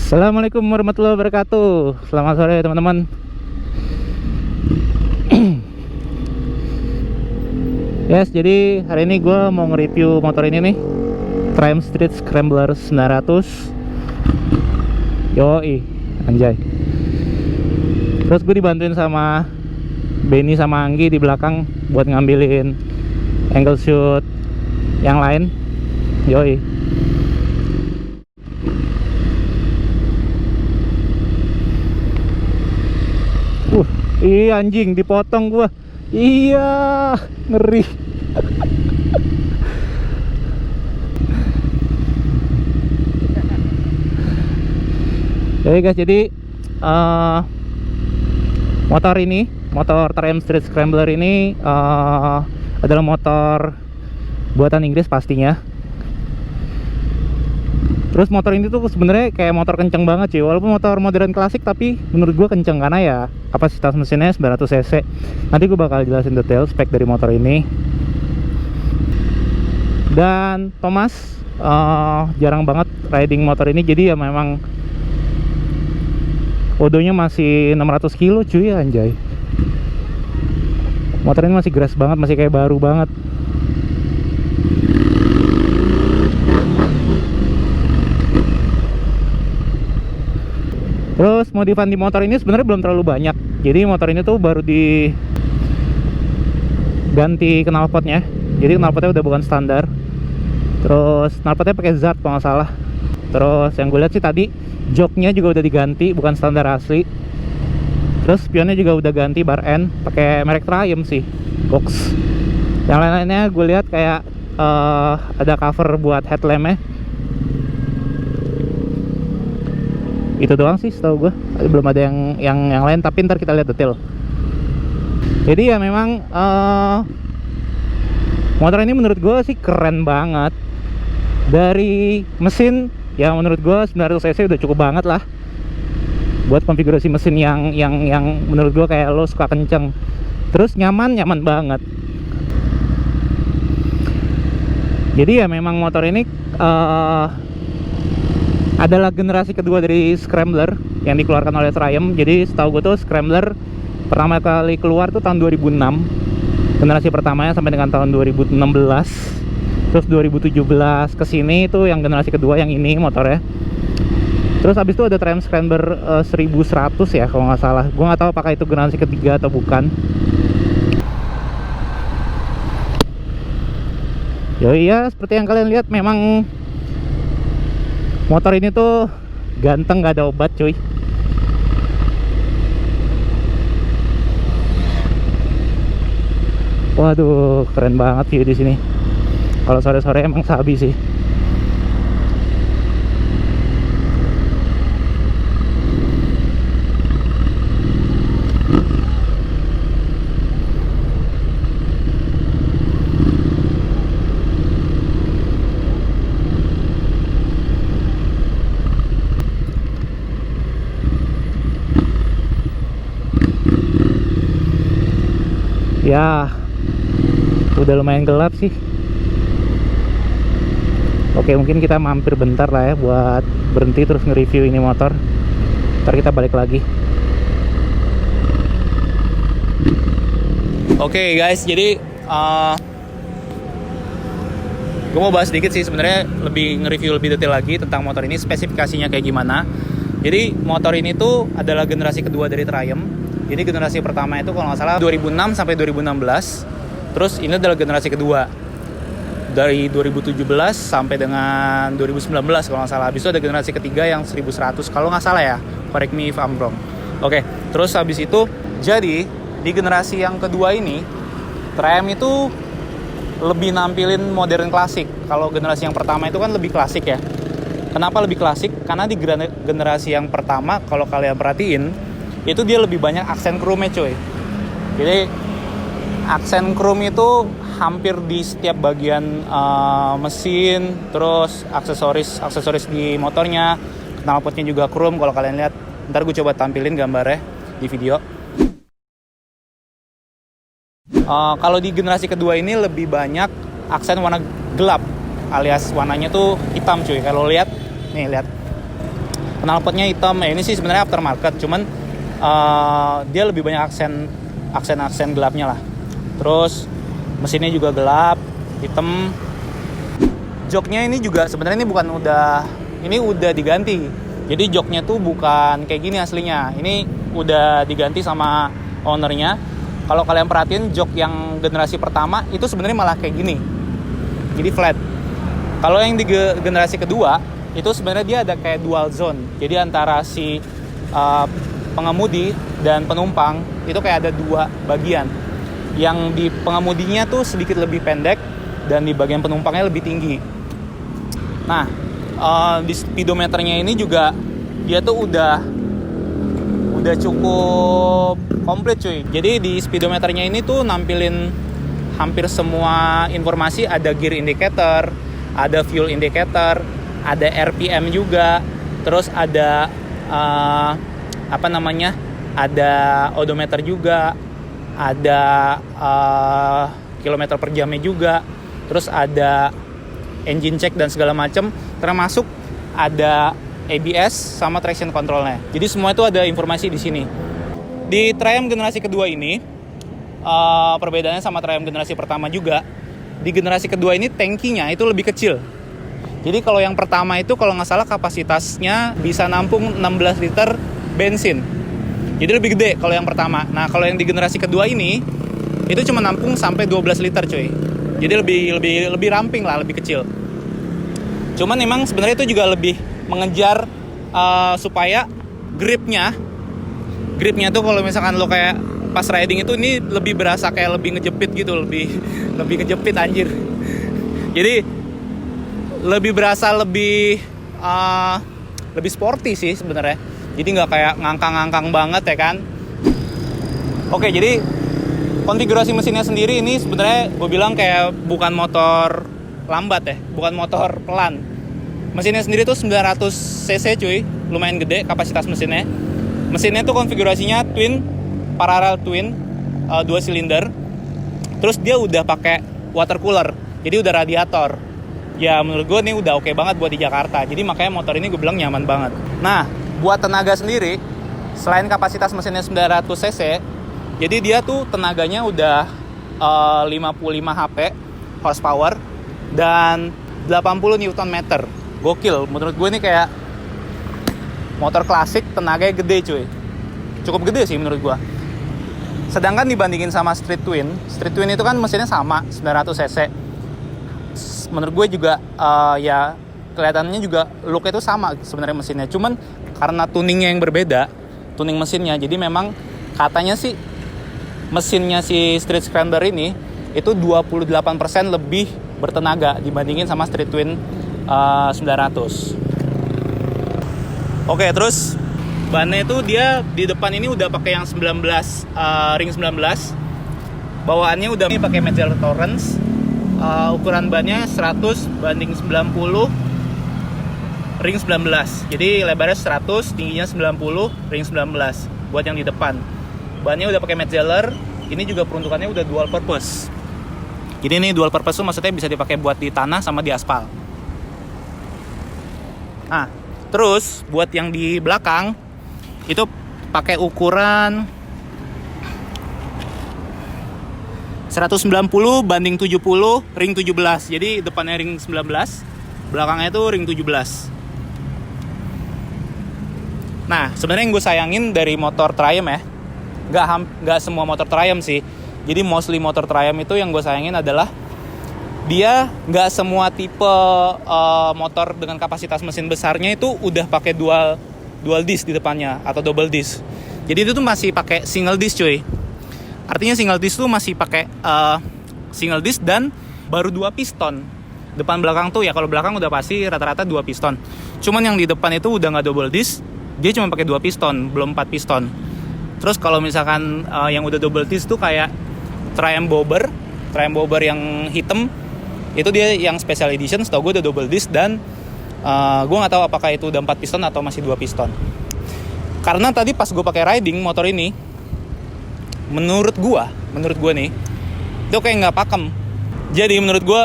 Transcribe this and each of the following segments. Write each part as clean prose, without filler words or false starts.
Assalamualaikum warahmatullahi wabarakatuh. Selamat sore teman-teman. Yes, jadi hari ini gue mau nge-review motor ini nih, Triumph Street Scrambler 900. Yoi, anjay. Terus gue dibantuin sama Benny sama Anggi di belakang buat ngambilin angle shoot yang lain. Yoi. Iya anjing, dipotong gua. Iya, ngeri. Oke guys, jadi motor Triumph Street Scrambler ini adalah motor buatan Inggris pastinya. Terus motor ini tuh sebenarnya kayak motor kenceng banget sih, walaupun motor modern klasik, tapi menurut gua kenceng karena ya kapasitas mesinnya 900 cc. Nanti gue bakal jelasin detail spek dari motor ini. Dan Thomas jarang banget riding motor ini, jadi ya memang odonya masih 600 kilo cuy, anjay. Motor ini masih geras banget, masih kayak baru banget. Terus modifan di motor ini sebenarnya belum terlalu banyak. Jadi motor ini tuh baru diganti knalpotnya. Jadi knalpotnya udah bukan standar. Terus knalpotnya pakai Zart kalau nggak salah. Terus yang gue lihat sih tadi joknya juga udah diganti, bukan standar asli. Terus spionnya juga udah ganti bar end, pakai merek Triumph sih, box. Yang lain-lainnya gue lihat kayak ada cover buat headlampnya. Itu doang sih setahu gue, belum ada yang lain, tapi ntar kita lihat detail. Jadi ya memang motor ini menurut gue sih keren banget. Dari mesin ya menurut gue 900 cc udah cukup banget lah buat konfigurasi mesin yang menurut gue kayak lo suka kenceng. Terus nyaman banget. Jadi ya memang motor ini adalah generasi kedua dari Scrambler yang dikeluarkan oleh Triumph. Jadi setahu gue tuh Scrambler pertama kali keluar tuh tahun 2006, generasi pertamanya, sampai dengan tahun 2016. Terus 2017 kesini itu yang generasi kedua, yang ini motornya. Terus habis itu ada Triumph Scrambler 1100 ya kalau nggak salah. Gue nggak tahu apakah itu generasi ketiga atau bukan. Yo iya, seperti yang kalian lihat, memang motor ini tuh ganteng, gak ada obat cuy. Waduh, keren banget view di sini. Kalau sore-sore emang sabi sih. Ya, udah lumayan gelap sih. Oke, mungkin kita mampir bentar lah ya buat berhenti terus nge-review ini motor. Ntar kita balik lagi. Oke guys, jadi gue mau bahas sedikit sih sebenarnya, lebih nge-review lebih detail lagi tentang motor ini, spesifikasinya kayak gimana. Jadi motor ini tuh adalah generasi kedua dari Triumph. Jadi generasi pertama itu kalau nggak salah 2006 sampai 2016. Terus ini adalah generasi kedua dari 2017 sampai dengan 2019 kalau nggak salah. Habis itu ada generasi ketiga yang 1100 kalau nggak salah ya. Correct me if I'm wrong. Oke, terus habis itu jadi di generasi yang kedua ini Triumph itu lebih nampilin modern klasik. Kalau generasi yang pertama itu kan lebih klasik ya. Kenapa lebih klasik? Karena di generasi yang pertama kalau kalian perhatiin itu dia lebih banyak aksen chrome-nya cuy. Jadi aksen chrome itu hampir di setiap bagian mesin. Terus aksesoris di motornya, knalpotnya juga chrome kalau kalian lihat. Ntar gue coba tampilin gambarnya di video. Kalau di generasi kedua ini lebih banyak aksen warna gelap, alias warnanya tuh hitam cuy. Kalau lihat nih, lihat knalpotnya hitam. Ini sih sebenarnya aftermarket, cuman dia lebih banyak aksen gelapnya lah. Terus mesinnya juga gelap, hitam. Joknya ini juga sebenarnya ini udah diganti. Jadi joknya tuh bukan kayak gini aslinya. Ini udah diganti sama ownernya. Kalau kalian perhatiin jok yang generasi pertama itu sebenarnya malah kayak gini. Jadi flat. Kalau yang di generasi kedua itu sebenarnya dia ada kayak dual zone. Jadi antara si pengemudi dan penumpang itu kayak ada dua bagian. Yang di pengemudinya tuh sedikit lebih pendek dan di bagian penumpangnya lebih tinggi. Nah, di speedometernya ini juga dia tuh udah cukup komplit cuy. Jadi di speedometernya ini tuh nampilin hampir semua informasi. Ada gear indicator, ada fuel indicator, ada RPM juga, terus ada ada odometer juga, ada kilometer per jamnya juga, terus ada engine check dan segala macam, termasuk ada ABS sama traction controlnya. Jadi semua itu ada informasi di sini. Di Triumph generasi kedua ini, perbedaannya sama Triumph generasi pertama juga. Di generasi kedua ini tankinya itu lebih kecil. Jadi kalau yang pertama itu kalau nggak salah kapasitasnya bisa nampung 16 liter bensin. Jadi lebih gede kalau yang pertama. Nah kalau yang di generasi kedua ini itu cuma nampung sampai 12 liter cuy. Jadi lebih ramping lah, lebih kecil. Cuman memang sebenarnya itu juga lebih mengejar supaya gripnya tuh kalau misalkan lo kayak pas riding itu ini lebih berasa kayak lebih ngejepit gitu, lebih ngejepit anjir. Jadi lebih berasa lebih sporty sih sebenarnya. Jadi nggak kayak ngangkang banget ya kan. Oke, jadi konfigurasi mesinnya sendiri ini sebenarnya gue bilang kayak bukan motor lambat ya, bukan motor pelan. Mesinnya sendiri tuh 900 cc cuy, lumayan gede kapasitas mesinnya. Mesinnya tuh konfigurasinya parallel twin, 2 silinder. Terus dia udah pakai water cooler, jadi udah radiator. Ya menurut gue nih udah oke banget buat di Jakarta. Jadi makanya motor ini gue bilang nyaman banget. Nah, buat tenaga sendiri, selain kapasitas mesinnya 900 cc, jadi dia tuh tenaganya udah 55 HP horsepower dan 80 Nm. Gokil, menurut gue ini kayak motor klasik tenaganya gede cuy. Cukup gede sih menurut gue. Sedangkan dibandingin sama Street Twin itu kan mesinnya sama 900 cc. Menurut gue juga ya kelihatannya juga looknya itu sama sebenarnya mesinnya. Cuman karena tuningnya yang berbeda, tuning mesinnya, jadi memang katanya sih mesinnya si Street Scrambler ini itu 28% lebih bertenaga dibandingin sama Street Twin 900. Oke, terus bannya itu dia di depan ini udah pakai yang 19 ring 19. Bawaannya udah pakai Magellan Torrens. Ukuran bannya 100 banding 90 ring 19. Jadi lebarnya 100, tingginya 90, ring 19 buat yang di depan. Bannya udah pakai Magellan. Ini juga peruntukannya udah dual purpose. Jadi ini dual purpose tuh maksudnya bisa dipakai buat di tanah sama di aspal. Nah, terus buat yang di belakang itu pakai ukuran 190 banding 70 ring 17. Jadi depannya ring 19, belakangnya itu ring 17. Nah, sebenarnya yang gue sayangin dari motor Triumph ya, nggak semua motor Triumph sih. Jadi mostly motor Triumph itu yang gue sayangin adalah dia nggak semua tipe motor dengan kapasitas mesin besarnya itu udah pakai dual disc di depannya atau double disc. Jadi itu tuh masih pakai single disc cuy. Artinya single disc tuh masih pakai single disc dan baru 2 piston. Depan belakang tuh ya kalau belakang udah pasti rata-rata 2 piston. Cuman yang di depan itu udah nggak double disc, dia cuma pakai 2 piston, belum 4 piston. Terus kalau misalkan yang udah double disc tuh kayak Triumph Bobber yang hitam, itu dia yang special edition, setahu gue udah double disc dan gue nggak tahu apakah itu udah 4 piston atau masih 2 piston. Karena tadi pas gue pakai riding motor ini, menurut gue nih itu kayak nggak pakem. Jadi menurut gue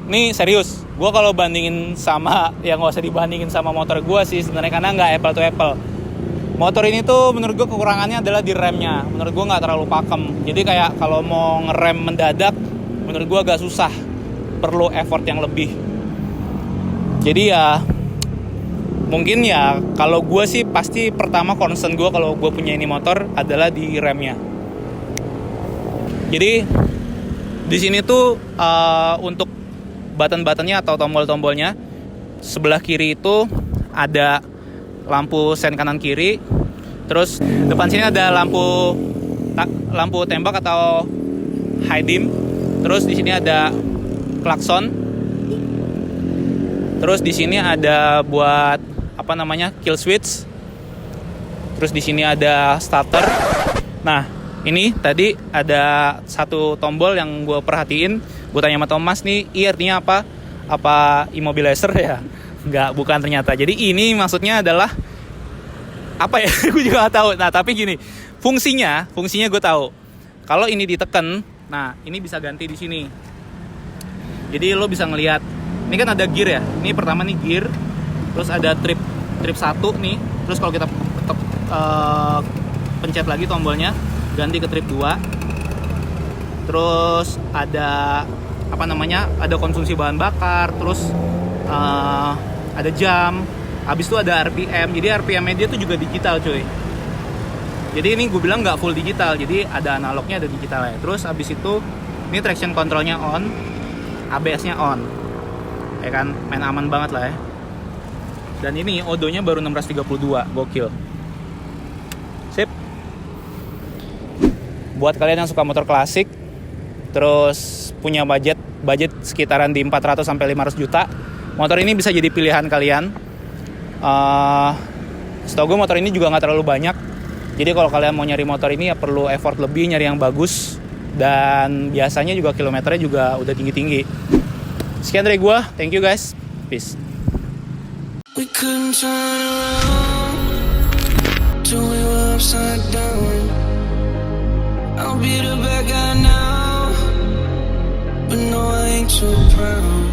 Nih serius, gue kalau bandingin sama, ya nggak usah dibandingin sama motor gue sih sebenarnya, karena nggak apple to apple. Motor ini tuh menurut gue kekurangannya adalah di remnya. Menurut gue nggak terlalu pakem. Jadi kayak kalau mau ngerem mendadak, menurut gue agak susah, perlu effort yang lebih. Jadi ya mungkin ya kalau gue sih pasti pertama concern gue kalau gue punya ini motor adalah di remnya. Jadi di sini tuh untuk button-buttonnya atau tombol-tombolnya sebelah kiri itu ada lampu sen kanan kiri, terus depan sini ada lampu tembak atau high dim, terus di sini ada klakson, terus di sini ada buat kill switch, terus di sini ada starter. Nah ini tadi ada satu tombol yang gue perhatiin, gue tanya sama Thomas nih, artinya apa immobilizer ya? Enggak, bukan ternyata. Jadi ini maksudnya adalah apa ya? Gue juga gak tahu. Nah tapi gini, fungsinya gue tahu. Kalau ini ditekan, nah ini bisa ganti di sini. Jadi lo bisa ngelihat, ini kan ada gear ya. Ini pertama nih gear, terus ada trip 1 nih. Terus kalau kita pencet lagi tombolnya, ganti ke trip 2. Terus ada ada konsumsi bahan bakar, terus ada jam, habis itu ada RPM. Jadi RPM-nya dia tuh juga digital cuy. Jadi ini gue bilang nggak full digital, jadi ada analognya, ada digitalnya. Terus habis itu ini traction controlnya on, ABS-nya on, ya kan, main aman banget lah ya. Dan ini odonya baru 632, gokil. Sip. Buat kalian yang suka motor klasik, terus punya budget sekitaran di 400 sampai 500 juta, motor ini bisa jadi pilihan kalian. Setahu gue motor ini juga nggak terlalu banyak. Jadi kalau kalian mau nyari motor ini ya perlu effort lebih nyari yang bagus, dan biasanya juga kilometernya juga udah tinggi-tinggi. Sekian dari gue, thank you guys, peace. We couldn't turn around till we were upside down. I'll be the bad guy now, but no, I ain't too proud.